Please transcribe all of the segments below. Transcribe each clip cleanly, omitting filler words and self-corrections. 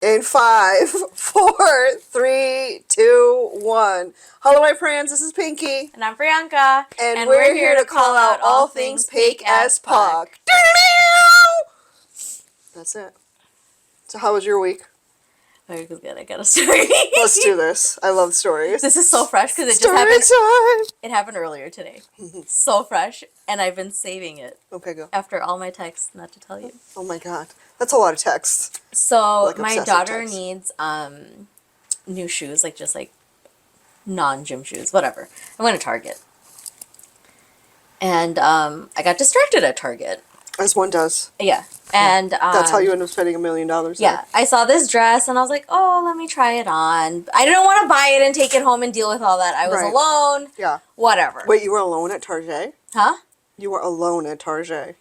In 5, 4, 3, 2, 1. Hello, my friends. This is Pinky. And I'm Priyanka. And we're here to call out all things PakeAsPuck. That's it. So how was your week? Very good. I got a story. Let's do this. I love stories. This is so fresh because it just Story happened. time. It happened earlier today. So fresh, and I've been saving it. Okay, go. After all my texts, not to tell you. Oh my god. That's a lot of text. So Like my obsessive daughter text. needs new shoes, just non-gym shoes, whatever. I went to Target. And I got distracted at Target. As one does. Yeah. And That's how you end up spending $1 million. Yeah. I saw this dress and I was like, oh, let me try it on. I didn't want to buy it and take it home and deal with all that. I was Right. alone. Yeah. Whatever. Wait, you were alone at Target? Huh? You were alone at Target.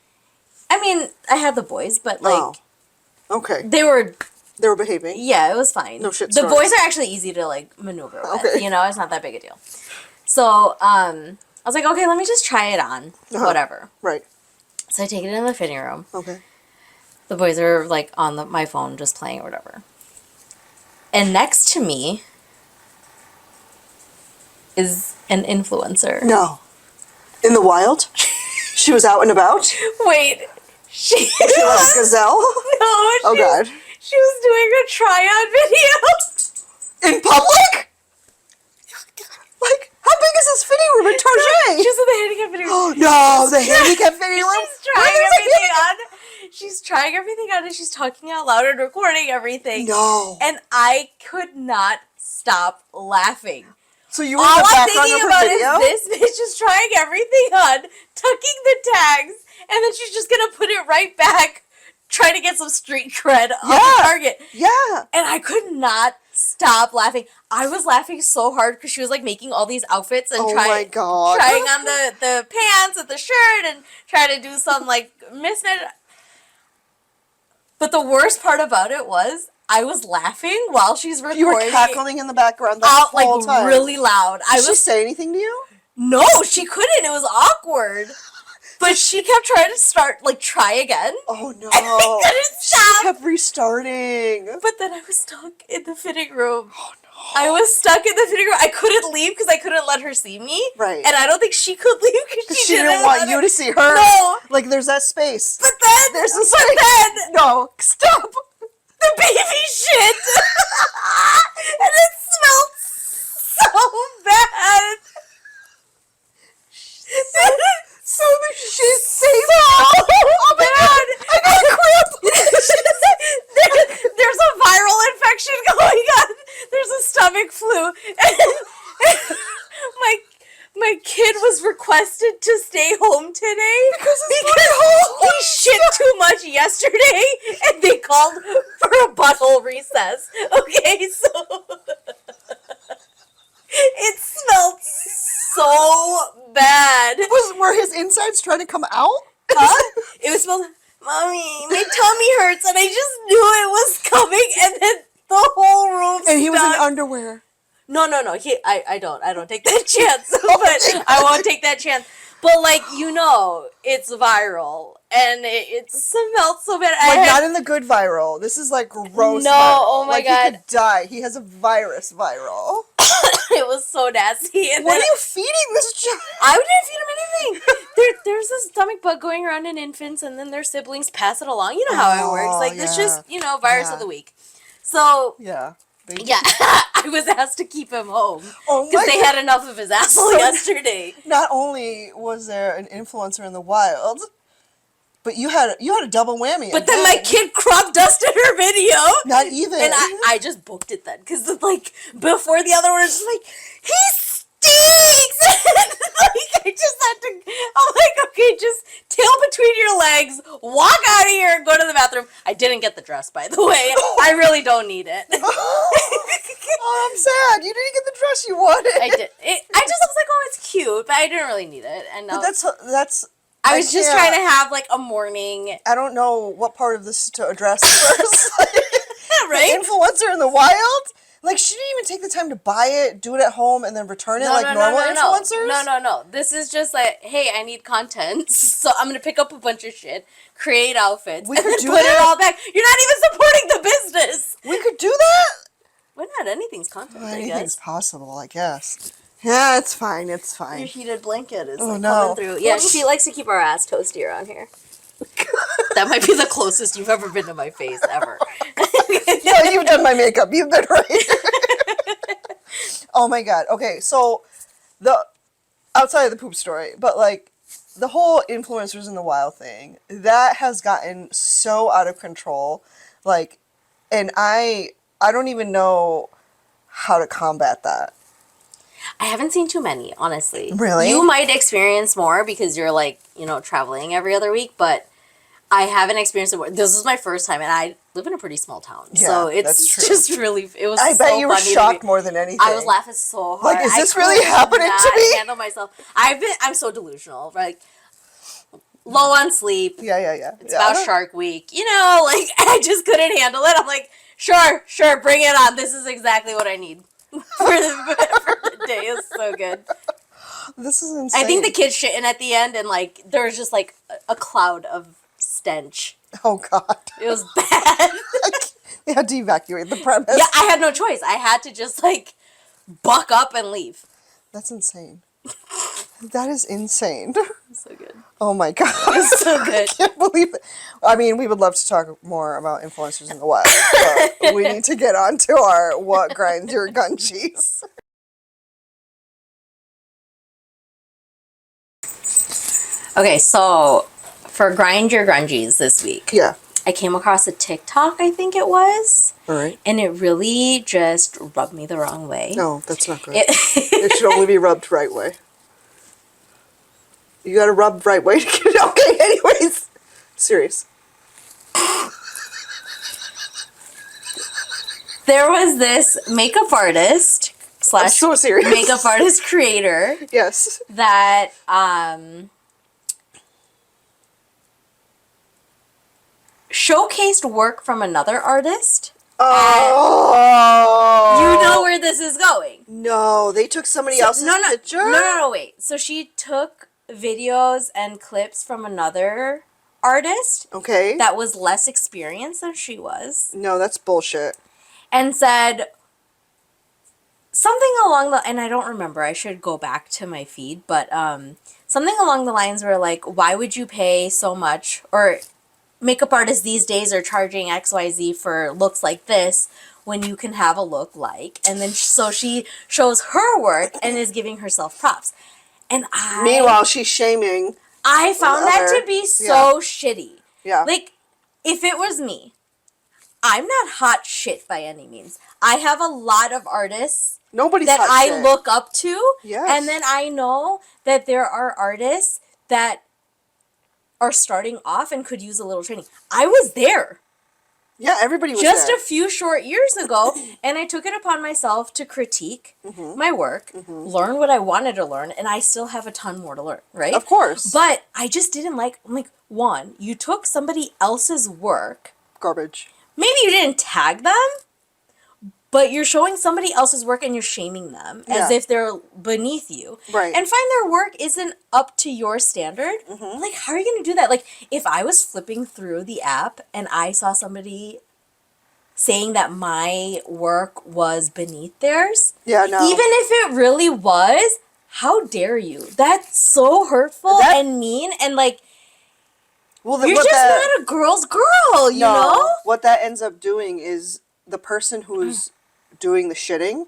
I mean, I had the boys, but Oh. Okay. they were behaving? yeah, it was fine. No shit The stories. boys are actually easy to maneuver with. Okay. You know, it's not that big a deal. So, I was like, okay, let me just try it on. Whatever. Right. So I take it in the fitting room. Okay. The boys are on my phone just playing or whatever. And next to me is an influencer. No. In the wild? She was out and about? Wait, she She was a gazelle? No, Oh god. she was doing a try-on video. In public? Like, how big is this fitting room at Target? She's in the handicap fitting room. Oh no, the handicap fitting room? She's trying everything on. She's trying everything on and she's talking out loud and recording everything. No. And I could not stop laughing. So you were All in the I'm background thinking of her about video? is this bitch is trying everything on, tucking the tags, and then she's just gonna put it right back, trying to get some street cred on Target. Yeah. And I could not stop laughing. I was laughing so hard because she was making all these outfits and my God. trying on the pants and the shirt and trying to do some mismatch. But the worst part about it was I was laughing while she's recording. You were cackling in the background the out whole time. really loud. Did she say anything to you? No, she couldn't. It was awkward. But she kept trying to try again. Oh no. I couldn't stop. She kept restarting. But then I was stuck in the fitting room. Oh no. I was stuck in the fitting room. I couldn't leave because I couldn't let her see me. Right. And I don't think she could leave because She didn't want you to see her. No. Like, there's that space. But then, No, stop. the baby shit. And it smelled so bad. So the shit saved Oh my god, I got a cramp. There's a viral infection going on. There's a stomach flu. And my kid was requested to stay home today because he shit too much yesterday and they called for a butthole recess. Okay, so it smelled so bad. Were his insides trying to come out? Huh? It was smelled. Mommy, my tummy hurts, and I just knew it was coming, and then the whole room. And he was in stunk. underwear. No. I don't take that chance. But I won't take that chance. But it's viral, and it smelled so bad. Not in the good viral. This is gross. No, viral. oh my God. He could die. He has a virus viral. It was so nasty. And what are you feeding this child? I didn't feed him anything. There's a stomach bug going around in infants, and then their siblings pass it along. You know how it works. It's just virus of the week. So yeah. Yeah, I was asked to keep him home because they had enough of his asshole yesterday. Not only was there an influencer in the wild, but you had a double whammy. But then my kid crop dusted her video. Not even. And I just booked it then because before the other one was just he stinks. I just had to. I'm okay, just tail between your legs, walk out of here, and go to the bathroom. I didn't get the dress, by the way. I really don't need it. Oh, I'm sad. You didn't get the dress you wanted. I did. I just was oh, it's cute, but I didn't really need it. And but that's. I was just trying to have a morning. I don't know what part of this to address first. Right? The influencer in the wild. Like, she didn't even take the time to buy it, do it at home, and then return it like normal influencers? No. This is just like, hey, I need content, so I'm gonna pick up a bunch of shit, create outfits, We and could then do put it that? all back. You're not even supporting the business. We could do that? Why not? Anything's content, I Anything's guess. possible, I guess. Yeah, it's fine. It's fine. Your heated blanket is no. coming through. Yeah, she likes to keep our ass toasty around here. That might be the closest you've ever been to my face, ever. Yeah, you've done my makeup. You've been right. Oh my god. Okay, so outside of the poop story, but like the whole influencers in the wild thing, that has gotten so out of control. Like, and I don't even know how to combat that. I haven't seen too many, honestly. Really? You might experience more because you're like, traveling every other week, but I haven't experienced it more. This is my first time, and I live in a pretty small town. Yeah, so it's that's true. just really, it was I so bet you were funny to shocked me. more than anything. I was laughing so hard. Like, is this I really could happening to not me? handle myself. I'm so delusional. Like, low on sleep. Yeah. It's about Shark Week. Like, I just couldn't handle it. I'm like, sure, bring it on. This is exactly what I need for the day. It's so good. This is insane. I think the kids shitting at the end, and like there was just like a cloud of stench. Oh god. It was bad. They had to evacuate the premise. Yeah, I had no choice. I had to just like buck up and leave. That's insane. That is insane. So good. Oh my god. It's so good. I can't believe it. I mean, we would love to talk more about influencers in the wild, but we need to get on to our what grinds your gunchies. Okay, so for Grind Your Grungies this week, Yeah. I came across a TikTok, I think it was, All right. and it really just rubbed me the wrong way. No, that's not good. It should only be rubbed right way. You gotta rub right way to get it. Okay, anyways. Serious. There was this makeup artist I'm so serious. makeup artist creator Yes. that showcased work from another artist. Oh. You know where this is going. No, they took somebody else's picture? No, wait. So she took videos and clips from another artist Okay. that was less experienced than she was, No, that's bullshit. and said something along the, and I don't remember, I should go back to my feed, but something along the lines where like, why would you pay so much, or makeup artists these days are charging XYZ for looks like this when you can have a look like, and then so she shows her work and is giving herself props. And Meanwhile, she's shaming. I found that other- to be so shitty. Yeah. Like, if it was me, I'm not hot shit by any means. I have a lot of artists Nobody's that hot I shit. look up to. Yes. And then I know that there are artists that are starting off and could use a little training. I was there Yeah, everybody was just there. a few short years ago, and I took it upon myself to critique my work, learn what I wanted to learn, and I still have a ton more to learn, right? Of course. But I just didn't like, I'm like, one, you took somebody else's work. Garbage. Maybe you didn't tag them, but you're showing somebody else's work and you're shaming them as Yeah. if they're beneath you. Right. And find their work isn't up to your standard. Like, how are you going to do that? Like, if I was flipping through the app and I saw somebody saying that my work was beneath theirs, Yeah, no. even if it really was, how dare you? That's so hurtful and mean, and like, Well, you're just not a girl's girl, you know? What that ends up doing is the person who's doing the shitting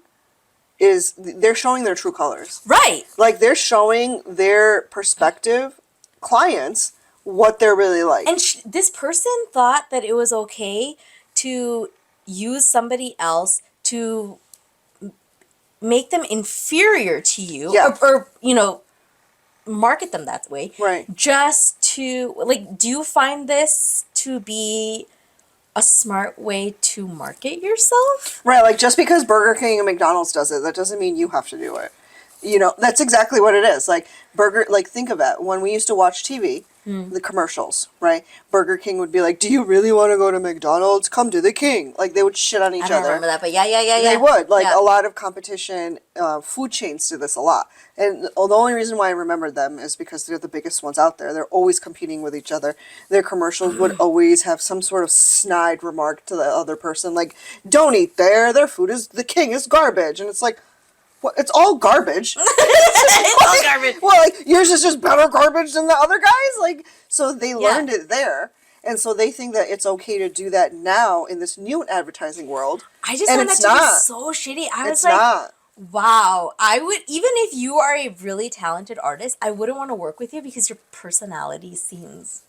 is they're showing their true colors. Right. Like, they're showing their prospective clients what they're really like. And this person thought that it was okay to use somebody else to make them inferior to you, Yeah. or market them that way. Right. Just to, like, do you find this to be a smart way to market yourself? Right, like, just because Burger King and McDonald's does it, that doesn't mean you have to do it. You know, that's exactly what it is. Like, think of it. When we used to watch TV, the commercials, right? Burger King would be like, "Do you really want to go to McDonald's? Come to the King." Like they would shit on each I don't other. remember that, but yeah. They would. Like Yeah. a lot of competition, food chains do this a lot. And the only reason why I remembered them is because they're the biggest ones out there. They're always competing with each other. Their commercials would always have some sort of snide remark to the other person, like, "Don't eat there. Their food is, the King is garbage." And it's like, well, it's all garbage. It's all garbage. Well, like, yours is just better garbage than the other guys? Like, so they learned it there. And so they think that it's okay to do that now in this new advertising world. I just And found that it's to be not. so shitty. I was It's like, not. wow, I would, even if you are a really talented artist, I wouldn't want to work with you because your personality seems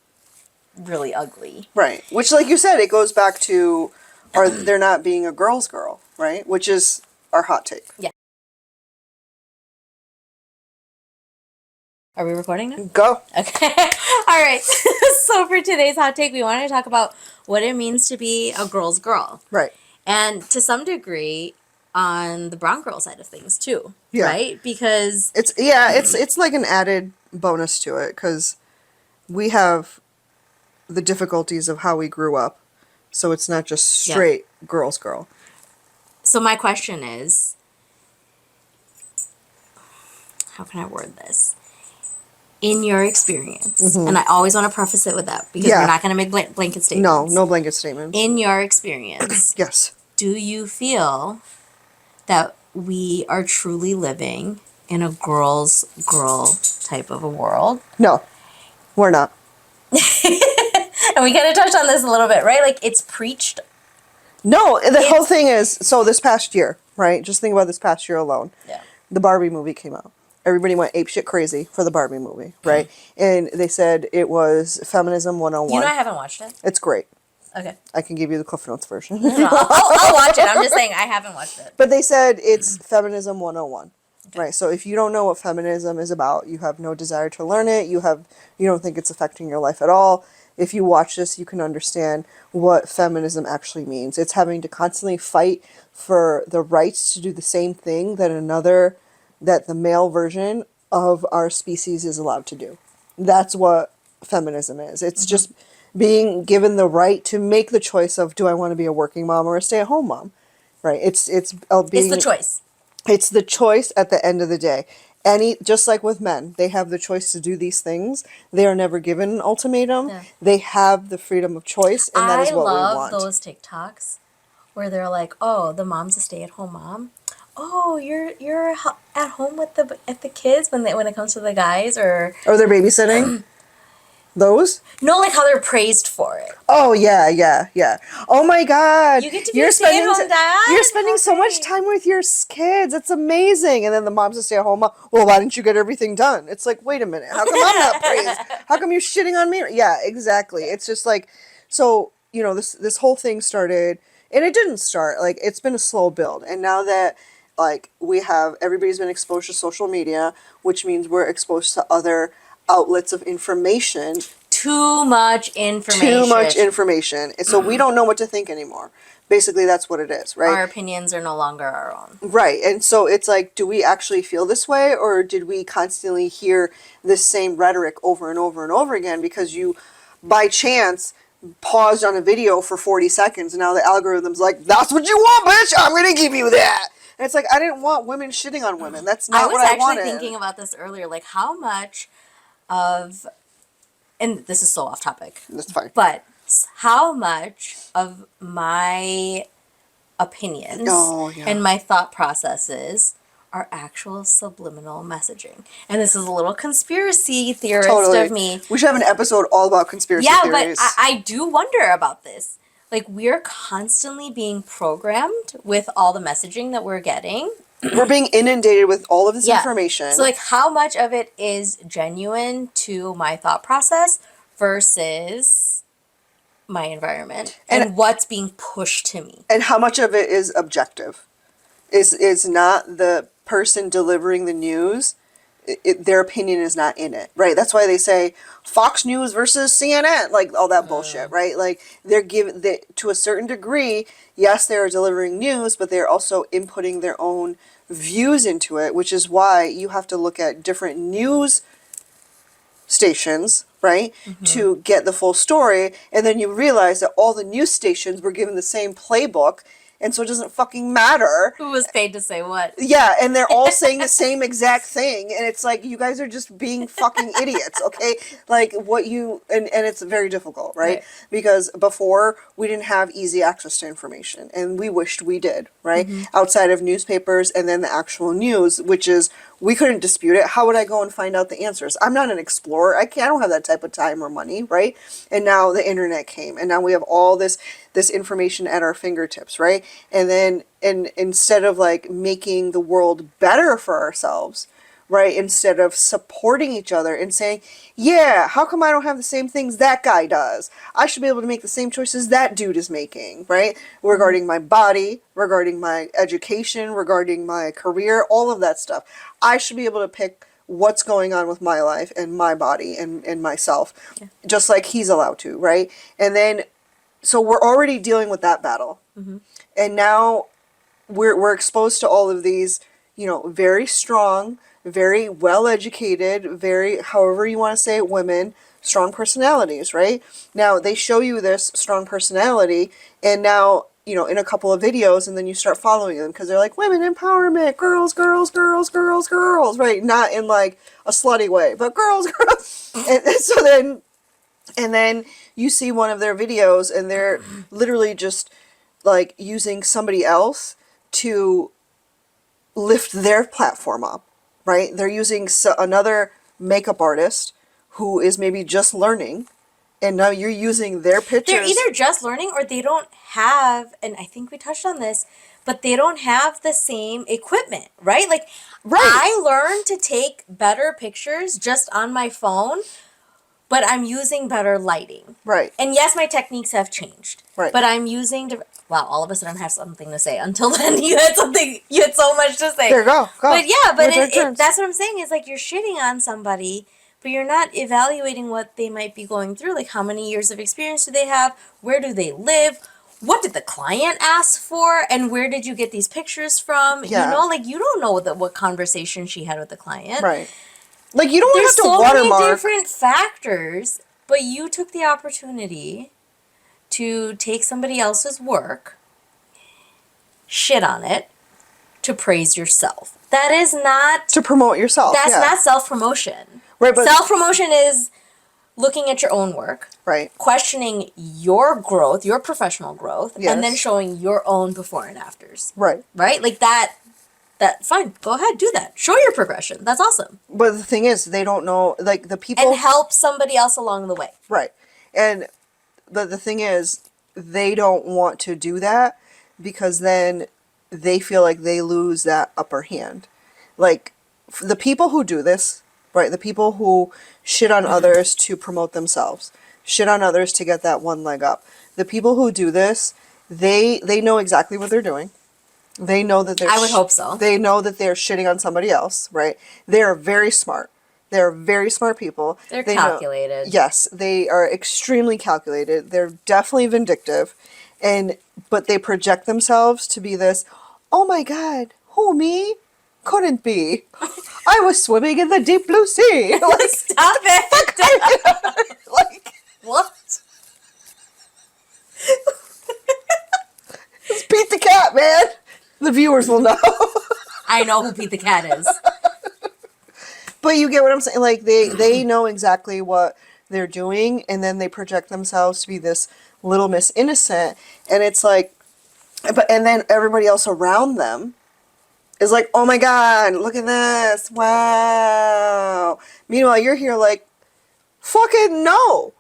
really ugly. Right. Which, like you said, it goes back to, or they're not being a girl's girl, right? Which is our hot take. Yeah. Are we recording now? Go. Okay. All right. So for today's hot take, we wanted to talk about what it means to be a girl's girl. Right. And to some degree, on the brown girl side of things too. Yeah. Right? Because it's like an added bonus to it because we have the difficulties of how we grew up. So it's not just straight girl's girl. so my question is, how can I word this? In your experience, and I always want to preface it with that because we're not going to make blanket statements. No blanket statements. In your experience, Yes. do you feel that we are truly living in a girl's girl type of a world? No, we're not. And we kind of touched on this a little bit, right? Like it's preached. No, the whole thing is, so this past year, right? Just think about this past year alone. Yeah. The Barbie movie came out. Everybody went apeshit crazy for the Barbie movie, right? And they said it was Feminism 101. You know, I haven't watched it. It's great. Okay. I can give you the Cliff Notes version. No, I'll watch it. I'm just saying I haven't watched it. But they said it's Feminism 101. Right. So if you don't know what feminism is about, you have no desire to learn it, you don't think it's affecting your life at all. If you watch this, you can understand what feminism actually means. It's having to constantly fight for the rights to do the same thing that the male version of our species is allowed to do. That's what feminism is. It's just being given the right to make the choice of, do I want to be a working mom or a stay-at-home mom? Right. It's the choice. It's the choice at the end of the day. Just like with men, they have the choice to do these things. They are never given an ultimatum. Yeah. They have the freedom of choice, and that is what we I want. love those TikToks where they're like, "Oh, the mom's a stay-at-home mom. Oh, you're at home with the kids when it comes to the guys or they're babysitting. Those? no, like how they're praised for it. Oh yeah. Oh my God! You get to be a stay-at-home dad? You're spending so much Okay. time with your kids. It's amazing. And then the mom's a stay-at-home mom. Well, why didn't you get everything done? It's like, wait a minute. How come I'm not praised? How come you're shitting on me? Yeah, exactly. It's just like, so this whole thing started, and it didn't start. Like it's been a slow build, and now that like everybody's been exposed to social media, which means we're exposed to other outlets of information. Too much information. And so we don't know what to think anymore. Basically, that's what it is, right? Our opinions are no longer our own. Right. And so it's like, do we actually feel this way, or did we constantly hear this same rhetoric over and over and over again because you, by chance, paused on a video for 40 seconds and now the algorithm's like, that's what you want, bitch! I'm going to give you that! And it's like, I didn't want women shitting on women. That's not what I wanted. I was actually thinking about this earlier, like how much of, and this is so off topic. That's fine. But how much of my opinions and my thought processes are actual subliminal messaging? And this is a little conspiracy theorist of me. We should have an episode all about conspiracy theories. But I do wonder about this. Like, we're constantly being programmed with all the messaging that we're getting. We're being inundated with all of this information. So, like, how much of it is genuine to my thought process versus my environment and what's being pushed to me? And how much of it is objective? Is not the person delivering the news, their opinion is not in it, right? That's why they say Fox News versus CNN, like all that bullshit, right? Like to a certain degree, yes, they're delivering news, but they're also inputting their own views into it, which is why you have to look at different news stations right? To get the full story. And then you realize that all the news stations were given the same playbook. And so it doesn't fucking matter. Who was paid to say what? Yeah, and they're all saying the same exact thing. And it's like, you guys are just being fucking idiots, okay? Like, what you... And it's very difficult, right? Because before, we didn't have easy access to information. And we wished we did, right? Outside of newspapers and then the actual news, which is... We couldn't dispute it. How would I go and find out the answers? I'm not an explorer. I don't have that type of time or money, right? And now the internet came, and now we have all this information at our fingertips, right? And then, instead of like making the world better for ourselves, right? Instead of supporting each other and saying, yeah, how come I don't have the same things that guy does? I should be able to make the same choices that dude is making, right? Regarding my body, regarding my education, regarding my career, all of that stuff. I should be able to pick what's going on with my life and my body and myself, just like he's allowed to, right? And then, so we're already dealing with that battle. And now we're exposed to all of these, you know, very strong, very well-educated, very, however you want to say it, women, strong personalities, right? Now, they show you this strong personality, and now, you know, in a couple of videos, and then you start following them, because they're like, women empowerment, girls, girls, girls, girls, girls, right? Not in, like, a slutty way, but girls, girls. And so then, and then you see one of their videos, and they're literally just, like, using somebody else to lift their platform up. Right? They're using another makeup artist who is maybe just learning, and now you're using their pictures. They're either just learning or they don't have, and I think we touched on this, but they don't have the same equipment, right? Like, I learned to take better pictures just on my phone, but I'm using better lighting. Right. And yes, my techniques have changed. Right. But I'm using... Wow, all of a sudden I have something to say. Until then, you had so much to say. There, go. But yeah, but that's what I'm saying, is like, you're shitting on somebody, but you're not evaluating what they might be going through. Like, how many years of experience do they have? Where do they live? What did the client ask for? And where did you get these pictures from? Yeah. You know, like, you don't know what conversation she had with the client. Right. Like, you don't There's have to so watermark. many different factors, but you took the opportunity to take somebody else's work, shit on it, to praise yourself. That is not... To promote yourself, That's not self-promotion. Right, but... Self-promotion is looking at your own work, right, questioning your growth, your professional growth, yes, and then showing your own before and afters. Right. Right? Like, that, fine, go ahead, do that. Show your progression. That's awesome. But the thing is, they don't know, like, the people... And help somebody else along the way. Right. And... the thing is, they don't want to do that because then they feel like they lose that upper hand. Like, the people who do this, right, the people who shit on others to promote themselves, shit on others to get that one leg up, the people who do this, they know exactly what they're doing. They know that they're... I would hope so. They know that they're shitting on somebody else, right? They're very smart. They're very smart people. They're calculated. Yes, they are extremely calculated. They're definitely vindictive. But they project themselves to be this, oh my God, who, me? Couldn't be. I was swimming in the deep blue sea. Like, stop it. Like, what? It's Pete the Cat, man. The viewers will know. I know who Pete the Cat is. But you get what I'm saying? Like, they know exactly what they're doing, and then they project themselves to be this little Miss Innocent, and it's like, and then everybody else around them is like, oh my God, look at this, wow. Meanwhile, you're here like, fucking no.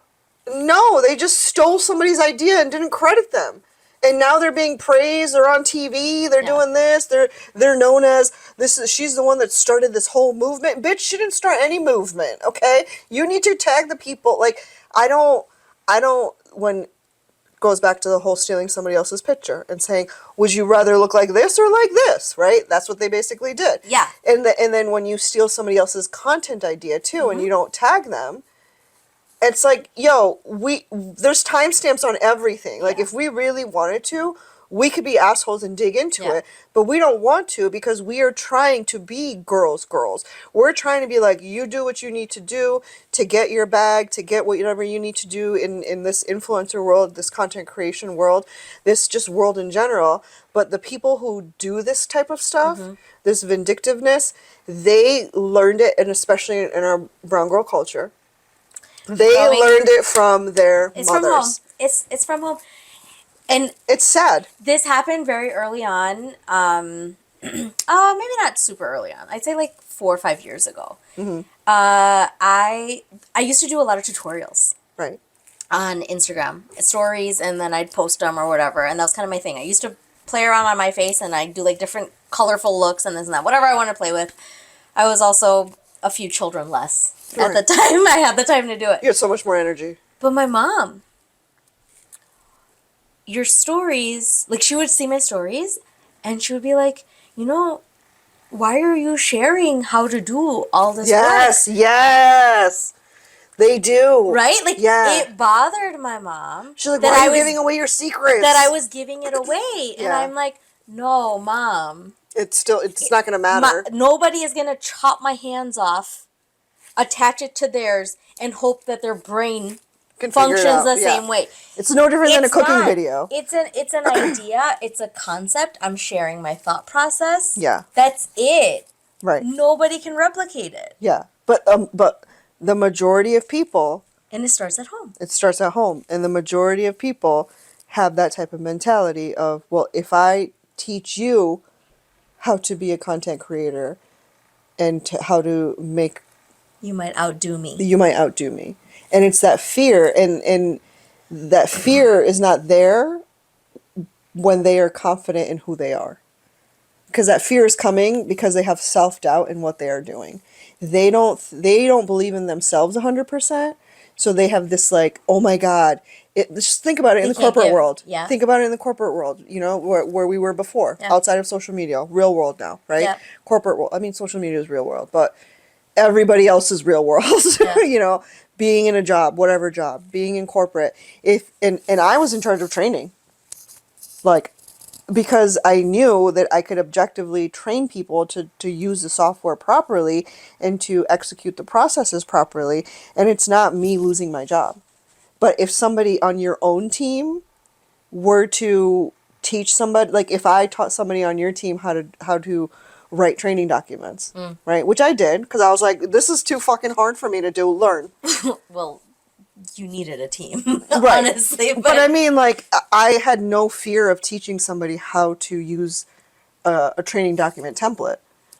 No, they just stole somebody's idea and didn't credit them. And now they're being praised, they're on TV, they're doing this, they're known as, she's the one that started this whole movement. Bitch, she didn't start any movement, okay? You need to tag the people. Like, I don't, when, goes back to the whole stealing somebody else's picture and saying, would you rather look like this or like this, right? That's what they basically did. Yeah. And then when you steal somebody else's content idea too, and you don't tag them, it's like, yo, there's timestamps on everything. Like, if we really wanted to, we could be assholes and dig into Yeah. it, but we don't want to because we are trying to be girls. We're trying to be like, you do what you need to do to get your bag, to get whatever you need to do in this influencer world, this content creation world, this just world in general. But the people who do this type of stuff, this vindictiveness, they learned it, and especially in our brown girl culture, they learned it from their It's mothers. from home. It's from home. And it's sad. This happened very early on. Maybe not super early on. I'd say like 4 or 5 years ago. I used to do a lot of tutorials. Right. On Instagram stories, and then I'd post them or whatever, and that was kind of my thing. I used to play around on my face, and I'd do like different colorful looks and this and that, whatever I wanted to play with. I was also a few children less at the time. I had the time to do it. You had so much more energy. But my mom, your stories, like she would see my stories, and she would be like, you know, why are you sharing how to do all this work? Yes. They do. Right? Like, it bothered my mom. She's like, why are you giving away your secrets? That I was giving it away. And I'm like, no, Mom. It's not going to matter. Nobody is going to chop my hands off, attach it to theirs, and hope that their brain functions the same way. It's no different than a cooking video. It's an idea. It's a concept. I'm sharing my thought process. Yeah. That's it. Right. Nobody can replicate it. Yeah. But the majority of people... And it starts at home. It starts at home. And the majority of people have that type of mentality of, well, if I teach you how to be a content creator and how to make... You might outdo me. You might outdo me. And it's that fear. And that fear is not there when they are confident in who they are. Because that fear is coming because they have self-doubt in what they are doing. They don't believe in themselves 100%. So they have this like, oh my God. Just think about it in the corporate world. Yeah. Think about it in the corporate world, you know, where we were before, outside of social media, real world now, right? Yeah. Corporate world. I mean, social media is real world, but everybody else is real world, you know, being in a job, whatever job, being in corporate. And I was in charge of training, like, because I knew that I could objectively train people to use the software properly and to execute the processes properly. And it's not me losing my job. But if somebody on your own team were to teach somebody, like if I taught somebody on your team how to write training documents, right? Which I did, because I was like, this is too fucking hard for me to do. Learn. Well, you needed a team, right. Honestly. But I mean, like, I had no fear of teaching somebody how to use a training document template,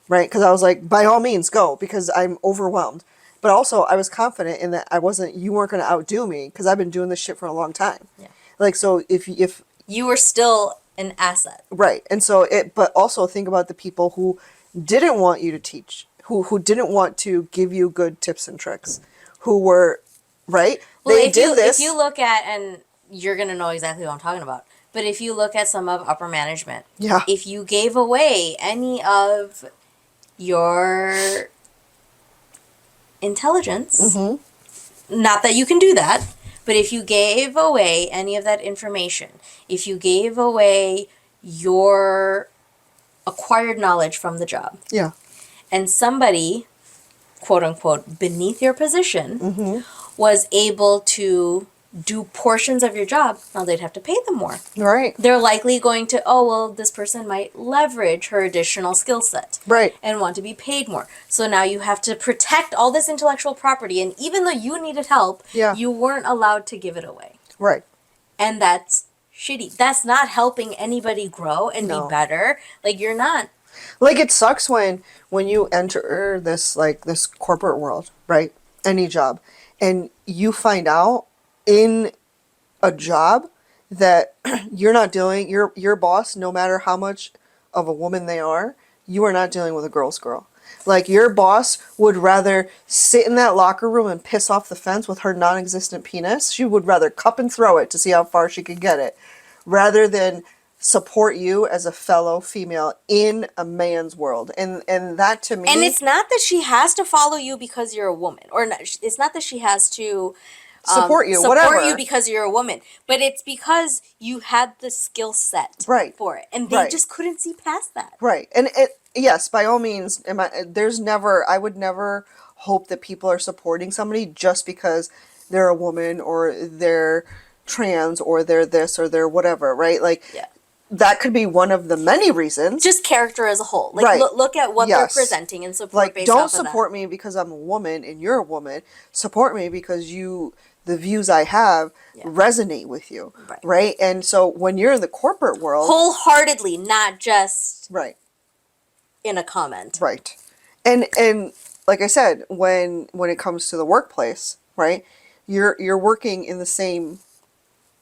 right? Because I was like, by all means, go, because I'm overwhelmed. But also, I was confident in that you weren't going to outdo me, because I've been doing this shit for a long time. Yeah. Like, so if you were still an asset. Right. And so but also think about the people who didn't want you to teach, who didn't want to give you good tips and tricks, who were, right? Well, if you look at, and you're going to know exactly what I'm talking about, but if you look at some of upper management, if you gave away any of your intelligence, not that you can do that, but if you gave away any of that information, if you gave away your acquired knowledge from the job, and somebody, quote unquote, beneath your position, was able to do portions of your job, now they'd have to pay them more. Right. They're likely going to, oh, well, this person might leverage her additional skill set. Right. And want to be paid more. So now you have to protect all this intellectual property. And even though you needed help, you weren't allowed to give it away. Right. And that's shitty. That's not helping anybody grow and be better. Like, you're not. Like, it sucks when you enter this corporate world, right? Any job. And you find out in a job that you're not dealing, your boss, no matter how much of a woman they are, you are not dealing with a girl's girl. Like, your boss would rather sit in that locker room and piss off the fence with her non-existent penis. She would rather cup and throw it to see how far she could get it, rather than support you as a fellow female in a man's world. And that, to me... And it's not that she has to follow you because you're a woman. Or not, it's not that she has to support you, support whatever. you because you're a woman. But it's because you had the skill set Right. for it. And they Right. just couldn't see past that. Right. And yes, by all means, I would never hope that people are supporting somebody just because they're a woman or they're trans or they're this or they're whatever, right? Like, Yeah. that could be one of the many reasons. Just character as a whole. Like, Right. look at what Yes. they're presenting and support Like, based don't off of support me because I'm a woman and you're a woman. Support me because the views I have resonate with you, right? And so when you're in the corporate world, wholeheartedly, not just right, in a comment. right, and like I said, when it comes to the workplace, right, you're working in the same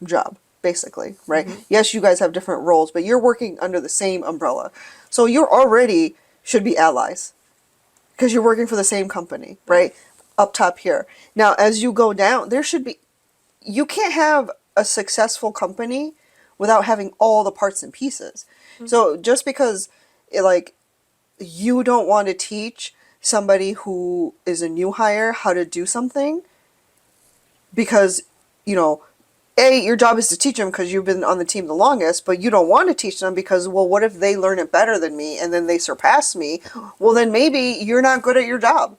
job, basically, right? Mm-hmm. Yes, you guys have different roles, but you're working under the same umbrella, so you're already should be allies because you're working for the same company, right? Up top here. Now, as you go down, you can't have a successful company without having all the parts and pieces. Mm-hmm. So just because you don't want to teach somebody who is a new hire how to do something because, your job is to teach them because you've been on the team the longest, but you don't want to teach them because, well, what if they learn it better than me and then they surpass me? Well, then maybe you're not good at your job.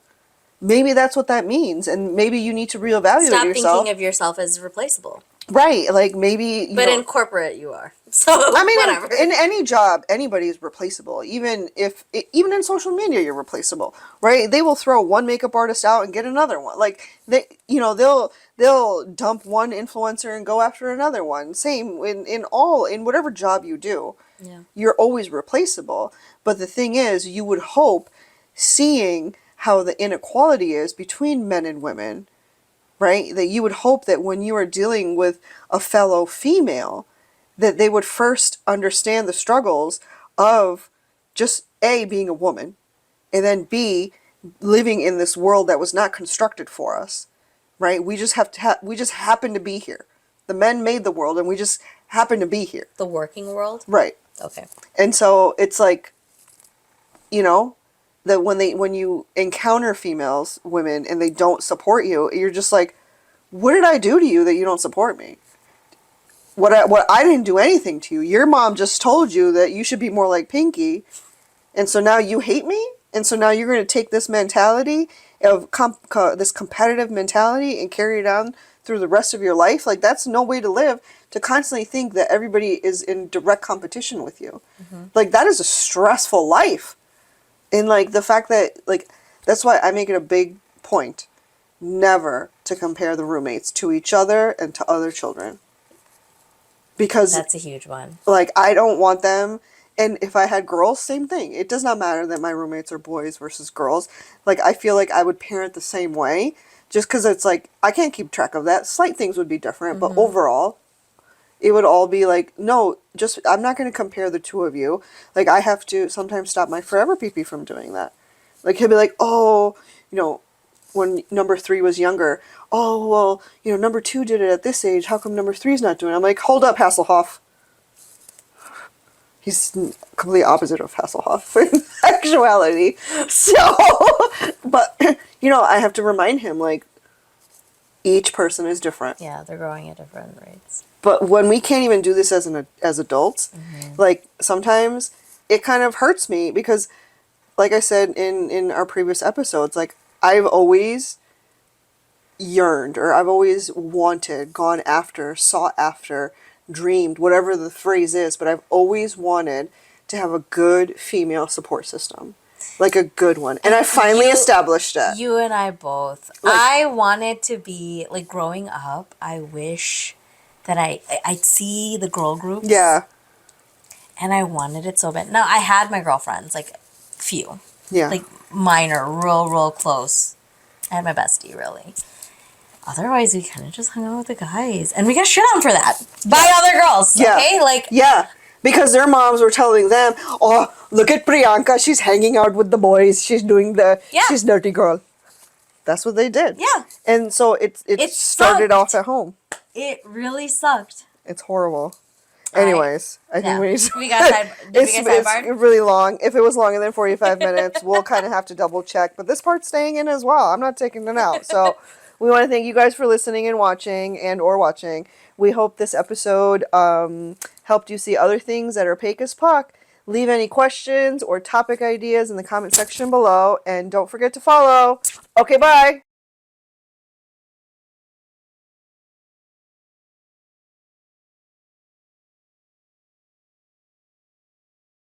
Maybe that's what that means, and maybe you need to reevaluate Stop yourself. thinking of yourself as replaceable. Right, like maybe. In corporate, you are. So I mean, whatever. In any job, anybody is replaceable. Even in social media, you're replaceable, right? They will throw one makeup artist out and get another one. Like they'll dump one influencer and go after another one. Same in whatever job you do. Yeah. You're always replaceable. But the thing is, you would hope, seeing how the inequality is between men and women, right? That you would hope that when you are dealing with a fellow female, that they would first understand the struggles of just A, being a woman, and then B, living in this world that was not constructed for us, right? We just we just happen to be here. The men made the world, and we just happen to be here. The working world? Right. Okay. And so it's like, that when you encounter women, and they don't support you, you're just like, what did I do to you that you don't support me? What I didn't do anything to you. Your mom just told you that you should be more like Pinky, and so now you hate me, and so now you're going to take this mentality of this competitive mentality and carry it on through the rest of your life. Like, that's no way to live. To constantly think that everybody is in direct competition with you, like, that is a stressful life. And like the fact that that's why I make it a big point never to compare the roommates to each other and to other children. Because that's a huge one. Like, I don't want them. And if I had girls, same thing. It does not matter that my roommates are boys versus girls. Like, I feel like I would parent the same way. Just because it's like, I can't keep track of that. Slight things would be different. But overall, it would all be like, no, I'm not going to compare the two of you. Like, I have to sometimes stop my forever pee-pee from doing that. Like, he'll be like, oh, when number 3 was younger, oh, well, number 2 did it at this age. How come number 3's not doing it? I'm like, hold up, Hasselhoff. He's completely opposite of Hasselhoff in actuality. So, but, I have to remind him, like, each person is different. Yeah, they're growing at different rates. But when we can't even do this as adults, like, sometimes it kind of hurts me because, like I said in our previous episodes, like, I've always yearned, or I've always wanted, gone after, sought after, dreamed, whatever the phrase is, but I've always wanted to have a good female support system. Like, a good one. And I finally established it. You and I both. Like, I wanted to be, like, growing up, I wish that I'd see the girl groups. Yeah. And I wanted it so bad. Now, I had my girlfriends, like, few. Yeah. Like, minor, real close. I had my bestie, really. Otherwise, we kind of just hung out with the guys. And we got shit on for that. By other girls, okay? Like, yeah. Because their moms were telling them, oh, look at Priyanka, she's hanging out with the boys, she's doing she's dirty girl. That's what they did. Yeah. And so it started off at home. It really sucked. It's horrible. Anyways, I think we got sidebarred. It's really long. If it was longer than 45 minutes, we'll kind of have to double check. But this part's staying in as well. I'm not taking it out. So, We want to thank you guys for listening and watching or watching. We hope this episode helped you see other things that are PakeAsPuck. Leave any questions or topic ideas in the comment section below. And don't forget to follow. Okay, bye.